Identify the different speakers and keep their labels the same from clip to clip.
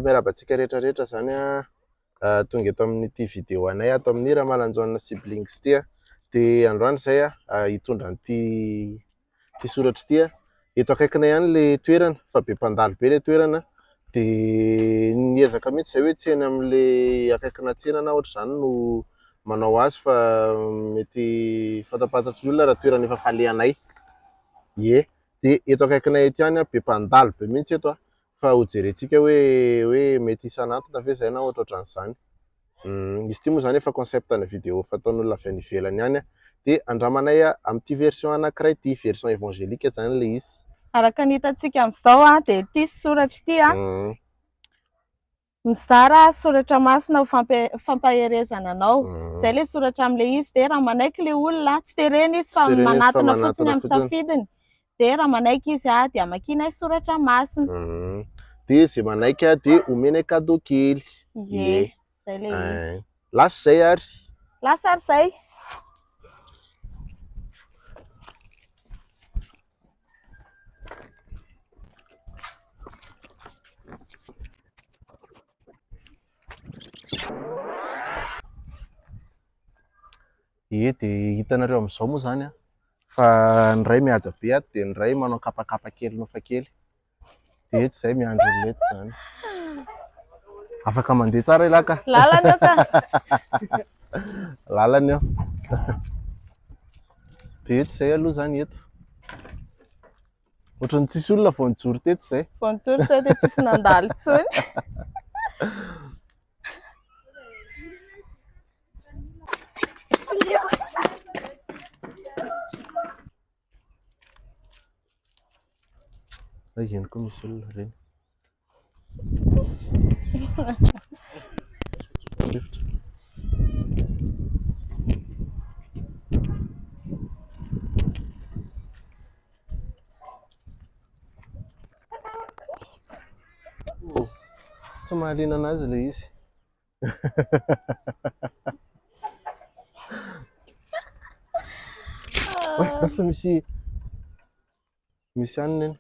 Speaker 1: Miarabantsika rehetrarehetra zany tonga eto amin'ity vidéo anay ato amin'ny Ramalanjaona siblings ity dia androany izay hitondra an'ity soratra ity eto akaikina ihany le toerana fa be mpandalo be le toerana dia niezaka mihitsy izay hoe tsy eny amin'le akaikina tsena na ohatr'izany no manao azy fa mety fantapatatry ny olona raha toerana efa falehanay. Ie, dia eto akaikina eto ihany be mpandalo be mihitsy eto fa ho jerentsika hoe mety isan'antona ve izay na ohatran'izany. Izy ity moa izany efa conceptna vidéo fataon'olona avy any ivelany ihany dia andramanay amin'ity version anankiray ity, version évangélique izany ilay izy.
Speaker 2: Araka ny hitantsika amin'izao dia ity soratra ity mizara soratra masina ho fankaherezana anao. Izay ilay soratra amin'ilay izy dia raha manaiky ilay olona tsy terena izy fa manatona fotsiny amin'ny safidiny dia raha manaiky izy dia amakianay soratra masina.
Speaker 1: Dia izay manaiky dia omenay cadeau kely.
Speaker 2: Ie, izay ilay izy.
Speaker 1: Lasa izay ary.
Speaker 2: Lasa ary izay.
Speaker 1: Ie, dia hitanareo amin'izao moa izany fa ny ray mihaja be dia ny ray manao kapakapa kely nofa kely. Dia eto izay miandry olona eto izany. Afaka mandeha tsara ilaka.
Speaker 2: Lalana eo ka.
Speaker 1: Lalana eo. Dia eto izay aloha izany eto. Ohatran'ny tsisy olona vao nijoro teto izay.
Speaker 2: Vao nijoro izay dia tsisy nandalo intsony.
Speaker 1: Eny koa misy olona ireny. Tsy mahaliana anazy ilay izy. Lasa misy anina eny.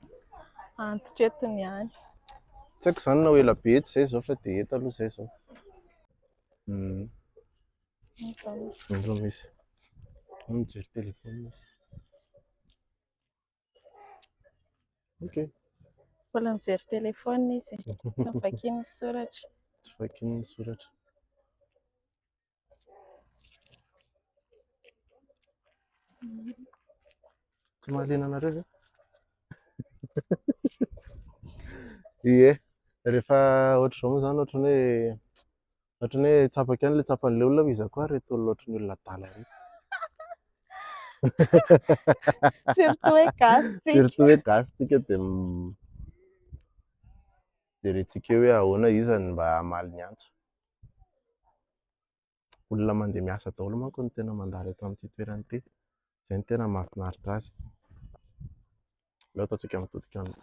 Speaker 2: Antitra etony ihany.
Speaker 1: Tsy haiko izany na ho ela be eto izay izao fa dia eto aloha izay izao. Izao misy. Mijery telefônina izy. Okey.
Speaker 2: Mbola mijery telefônina izy. Tsy nivakiany ny soratra.
Speaker 1: Tsy vakiany ny soratra. Tsy mahaliana anareo ve? Ie, rehefa ohatr'izao moa izany ohatran'ny hoe tsapaka ihany ilay tsapan'ilay olona iza koa reto olona ohatran'ny olona adala reto.
Speaker 2: Surtout hoe gasy.
Speaker 1: Surtout hoe gasy tsika dia jerentsika hoe ahoana iza mba hamaly ny antso. Olona mandeha miasa daholo manko no tena mandalo eto amin'ity toerana ity. Izay no tena mahafinaritra azy. Aleo ataontsika mitodika any.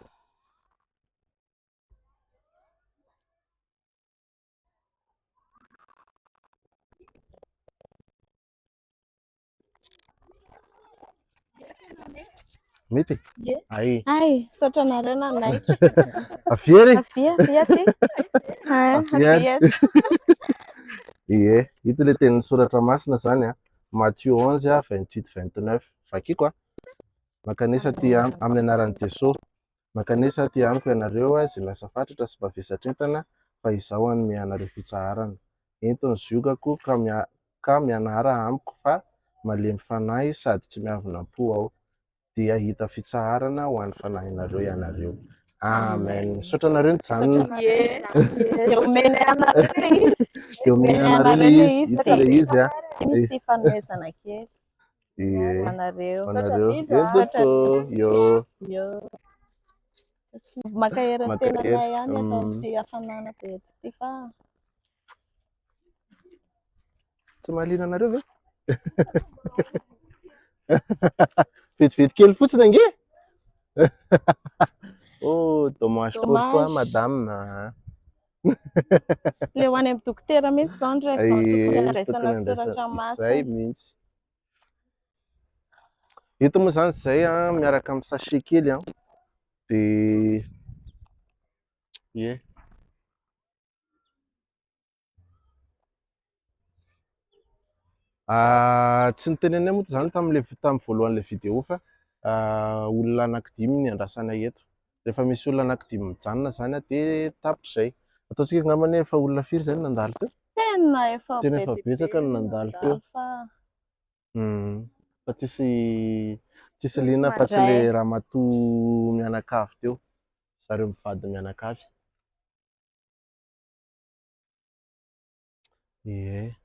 Speaker 1: Mety? Ay.
Speaker 2: Ay, saotra anareo nanaiky.
Speaker 1: Avia re?
Speaker 2: Avia ty. Avia.
Speaker 1: Ie, ito ilay tenin'ny soratra masina izany Matthieu 11 28 29. Vakiako makanesa aty amin'ny anaran'i Jesosy. Makanesa aty amiko ianareo izay miasa fatratra sy mavesatra entana fa izaho hanome anareo fitsaharana. Entony ziokako ka mianara amiko fa malemy fanahy sady tsy miavonam-po aho. Dia hita fitsaharana ho an'ny fanahinareo ianareo. Amen. Saotra anareo nijanona.
Speaker 2: Dia omenay anareo ilay izy.
Speaker 1: Dia omenay anareo ilay izy. Hita ilay izy
Speaker 2: Misy fanomezana kely.
Speaker 1: Ie.
Speaker 2: Anareo.
Speaker 1: Entoko. Yo.
Speaker 2: Mankahery ny tenanay ihany atao amin'ity hafanana be eto ity fa
Speaker 1: tsy mahaliana anareo ve? Vetivety kely fotsiny ange? Oh, dommage pour toi madame.
Speaker 2: Ilay ho any amin'ny dokotera mihitsy izao ny raison tokony andraisana soratra masina.
Speaker 1: Izay mihitsy. Eto moa izany izay miaraka amin'ny sachet kely dia ie. Tsy nitenenay moa zany tamin'ny voalohan'ilay vidéo fa olona anankidimy ny andrasana eto. Rehefa misy olona anankidimy mijanona zany dia tapitrizay. Ataontsika angambany efa olona firy zany nandalo teo?
Speaker 2: Tena efa
Speaker 1: betsaka ny nandalo teo. Fa tsisy liana fa tsy ilay ramatoa mianakavy teo. Zareo mivady mianakavy. Ie.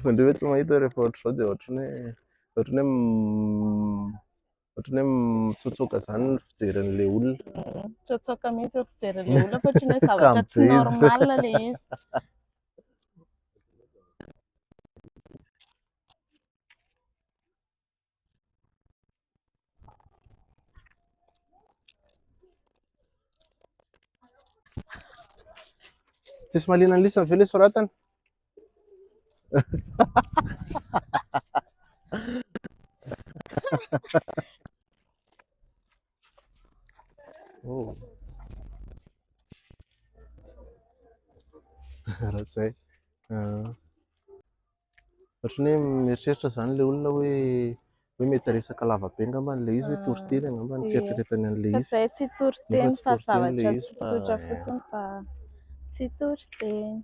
Speaker 1: Andreo hoe tsy mahita rehefa ohatr'izao dia ohatrany hoe mitsotsoka zany ny fijerin'ilay olona.
Speaker 2: Tsotsoka mihitsy ny fijerin'ilay olona fa ohatrany hoe zavatra tsy normal ilay izy.
Speaker 1: Tsisy mahaliana ny lisany ve ilay soratana? Oh. Raha izay. Ohatrany hoe mieritreritra zany ilay olona hoe mety resaka lavabe angambany ilay izy, hoe toriteny angambany fieritreretany an'ilay izy.
Speaker 2: Izay tsy toriteny fa zavatra tsotsotra fotsiny fa tsy toriteny.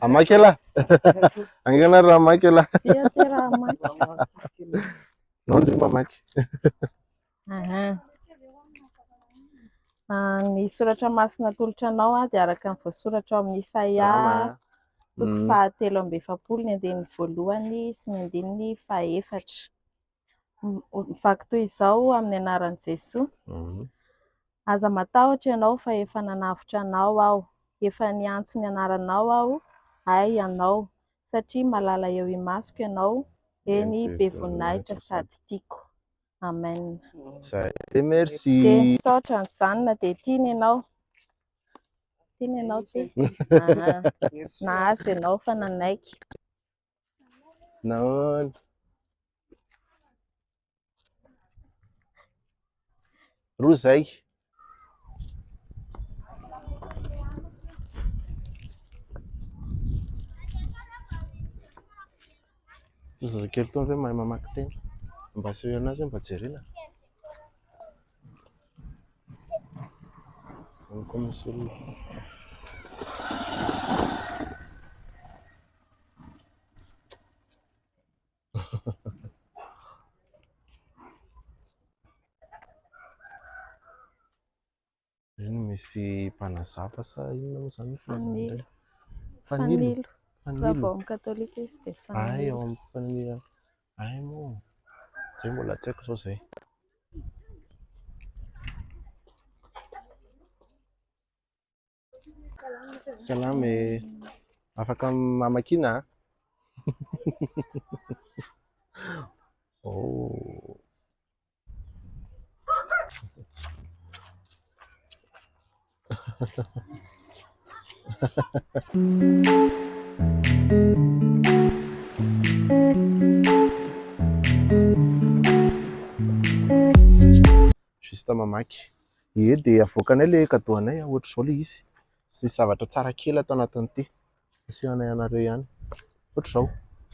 Speaker 1: Hamaky ela. Angana raha hamaky ela.
Speaker 2: Raha hamaky.
Speaker 1: Nandry mamaky.
Speaker 2: Ny soratra masina tolotra anao dia araka ny voasoratra ao amin'ny izahay toko 3:7 ny andinin'ny voalohany sy ny andininy 4. Mivaky toy izao amin'ny anaran'i Jesoa. Aza matahotra ianao fa efa nanavotra anao aho, efa niantso ny anaranao aho, ay anao, satria malala eo imasoko ianao, eny be voninahitra sady tiako. Amen.
Speaker 1: Merci.
Speaker 2: Dia misaotra nijanona dia tiany ianao. Tiany ianao ty. Nahazo ianao fa nanaiky.
Speaker 1: Nahoana? Roa izay. Zazakely toa ve mahay mamaky teny? Mba aseho anazy mba jerena. Koa misy olona. Iny misy mpanazava sa inona moa zany
Speaker 2: Fanilo.
Speaker 1: Fanilo.
Speaker 2: Raha vao amin'ny katolika izy dia fanilo.
Speaker 1: Ay, ao amin'ny fanilo. Ay moa. Izay mbola tsy haiko izao izay. Salama. Afaka mamakiana? Oh. Juste mamaky. Ie dia avoakanay ilay kadoanay ohatr'izao ilay izy. Sy zavatra tsara kely atao anatin'ity. Asehanay anareo ihany. Ohatr'izao.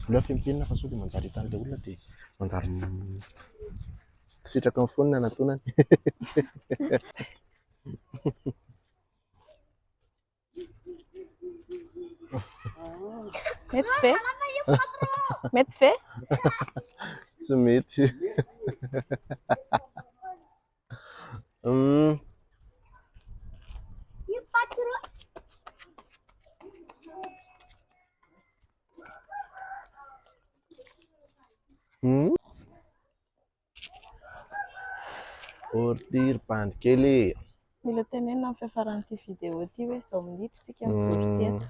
Speaker 1: Oleo fempinina fa sao dia manjary hitan'ilay olona dia manjary sitraky ny foniny anatonany.
Speaker 2: Mety ve? Mety ve?
Speaker 1: Tsy mety. Ortiry bandy kely.
Speaker 2: Mila tenenina amin'ny fiafaran'ity vidéo ity hoe izao minitra isika mijoro teto.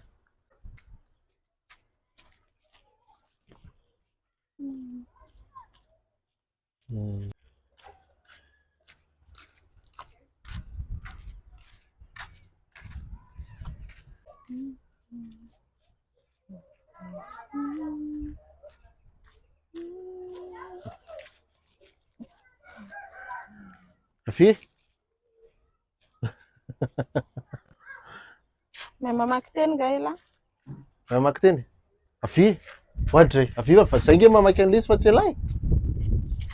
Speaker 1: Fy
Speaker 2: Mahay mamaky teny gaila?
Speaker 1: mamaky teny. Avy ohatra avy fa zay nge mamaky an'ilay izy fa tsy alay.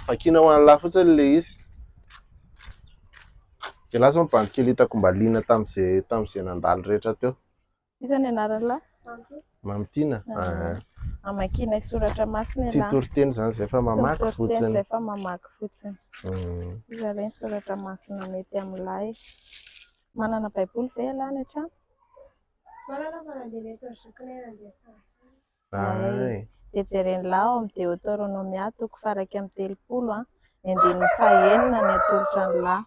Speaker 1: Vakiana ho an'lahy fotsiny le izy. Ke lasa mpandy kely hitako mba liana tamin'izay nandalo rehetra teo.
Speaker 2: Iza ny anarany lahy?
Speaker 1: Mampitiana.
Speaker 2: Hamakinay soratra masina
Speaker 1: Tsy toriteny zany zay fa mamaky fotsiny.
Speaker 2: Zay fa mamaky fotsiny. Iza ireny soratra masina mety amin'ilay. Manana baiboly ve ialahy any an-trano?
Speaker 3: Manana fa nandeha rehetra zokiny nandeha tsara.
Speaker 2: Ay. Dia jereny lahy ao amin'ny Deutéronomia toko faha 1:30 ny andininy fahaenina ny atolotra ny lahy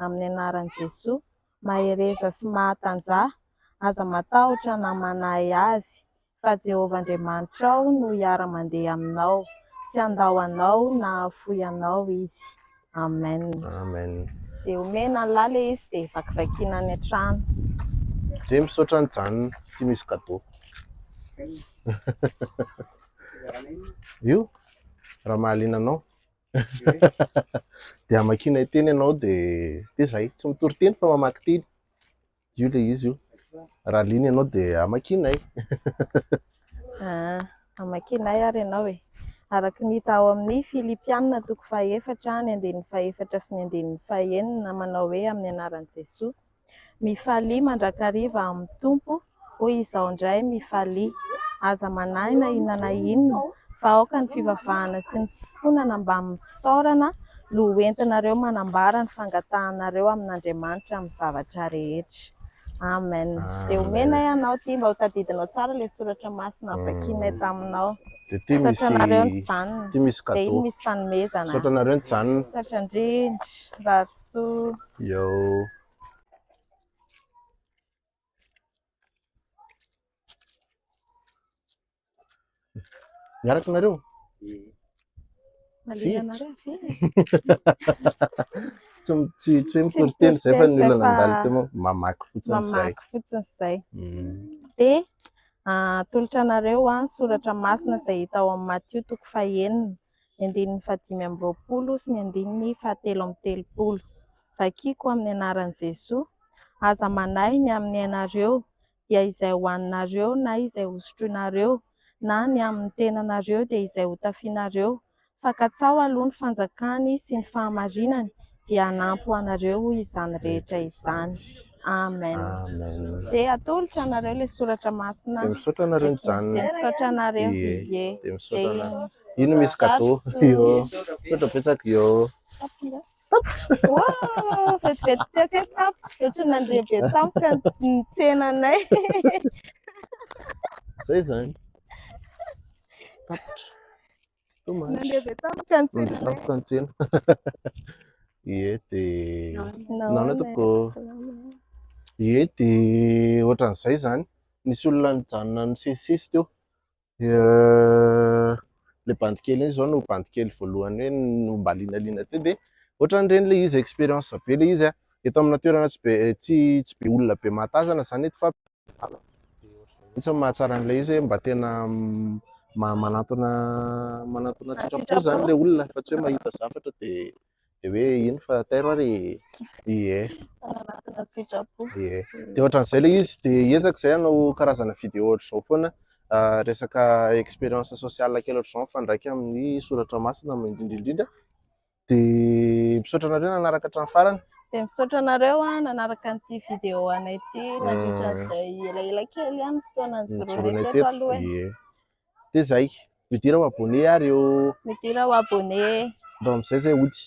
Speaker 2: amin'ny anaran'i Jesoa mahereza sy mahatanjah aza matahotra namanay azy fa Jehovah Andriamanitra ao no hiara-mandeha aminao tsy handao anao na hafoy anao izy. Amen.
Speaker 1: Amen.
Speaker 2: Dia omena ny lahy ilay izy dia vakivakiana any an-trano.
Speaker 1: Dia misaotra ny janona ty misy cadeau. Io raha mahaliana anao. Dia hamakiana teny ianao dia zay tsy mitory teny fa mamaky teny. Io le izy io. Raha liana ianao dia hamakinay.
Speaker 2: Hamakinay ary ianao e. Araka ny hita ao amin'ny Filipianina toko faha-4 ny andininy faha-4 sy ny andininy faha-9 manao hoe amin'ny anaran'i Jesoa. Mifalia mandrakariva amin'ny tompo hoy izao indray mifalia. Aza manahy na inona na inona fa aoka ny fivavahana sy ny fonana mba amin'ny fisaorana no entinareo manambara ny fangatahanareo amin'Andriamanitra amin'ny zavatra rehetra. Amen. Dia omena ianao ty mba ho tadidinao tsara ilay soratra masina vakianay taminao. Saotranareo ny janona. Dia iny misy fanomezana.
Speaker 1: Saotranareo ny janona.
Speaker 2: Saotrandrindry, rarosoa.
Speaker 1: Yo. Miaraka nareo?
Speaker 2: Malinanareo
Speaker 1: Tsy hoe mitory teny zay fa ny olona nandalo teo mamaky fotsiny zay.
Speaker 2: Mamaky fotsiny zay. Dia atolotra anareo soratra masina izay hita ao amin'ny Matthieu toko faha-9 ny andininy faha-5-20 sy ny andininy faha-3-30. Vakiako amin'ny anaran'i Jesoa. Aza manahy ny amin'ny anareo dia izay hoaninareo na izay hosotroinareo na ny amin'ny tenanareo dia izay hotafianareo. Fa katsao aloha ny fanjakany sy ny fahamarinany dia hanampy ho anareo izany rehetra izany. Amen. Dia atolotra anareo ilay soratra masina.
Speaker 1: Dia misaotra anareo ny janona.
Speaker 2: Dia misaotra anareo.
Speaker 1: Dia misaotra anareo. Ino misy cadeau? Yo. Misaotra betsaka yo.
Speaker 2: Wow, vetivety teo ke tapitra. Ohatry nandeha be tampoka ny tsenanay.
Speaker 1: Zay zany. Tapitra.
Speaker 2: Nandeha be tampoka ny tsenanay.
Speaker 1: Nandeha tampoka ny tsena. Ie dia naona toko. Ie dia ohatran'izay zany. Nisy olona nijanona ny sesisesy teo. Le bandikely iny zao no bandikely voalohany hoe no mba lianaliana teo dia ohatran'ireny le izy expérience be le izy eto amina toerana tsy be olona be mahatazana zany eto fa mitsy mahatsara an'ilay izy mba tena manatona sitrapo zany le olona fa tsy hoe mahita zavatra dia hoe ino fa tairo ary. Ie.
Speaker 2: Manatona sitrapo.
Speaker 1: Ie. Dia ohatran'izay le izy dia hiezaka izay hanao karazana vidéo ohatr'izao foana. Resaka expérience sociale kely ohatr'izao mifandraika amin'ny soratra masina indrindra. Dia misaotra anareo nanaraka hatramin'ny farany.
Speaker 2: Dia misaotra anareo nanaraka an'ity vidéo anay ity nandritran'izay elaela kely ihany fotoana nijoroanay teto aloha.
Speaker 1: Dia zay miditra ho abonné ary eo.
Speaker 2: Miditra ho abonné.
Speaker 1: Mba amin'izay zay hody.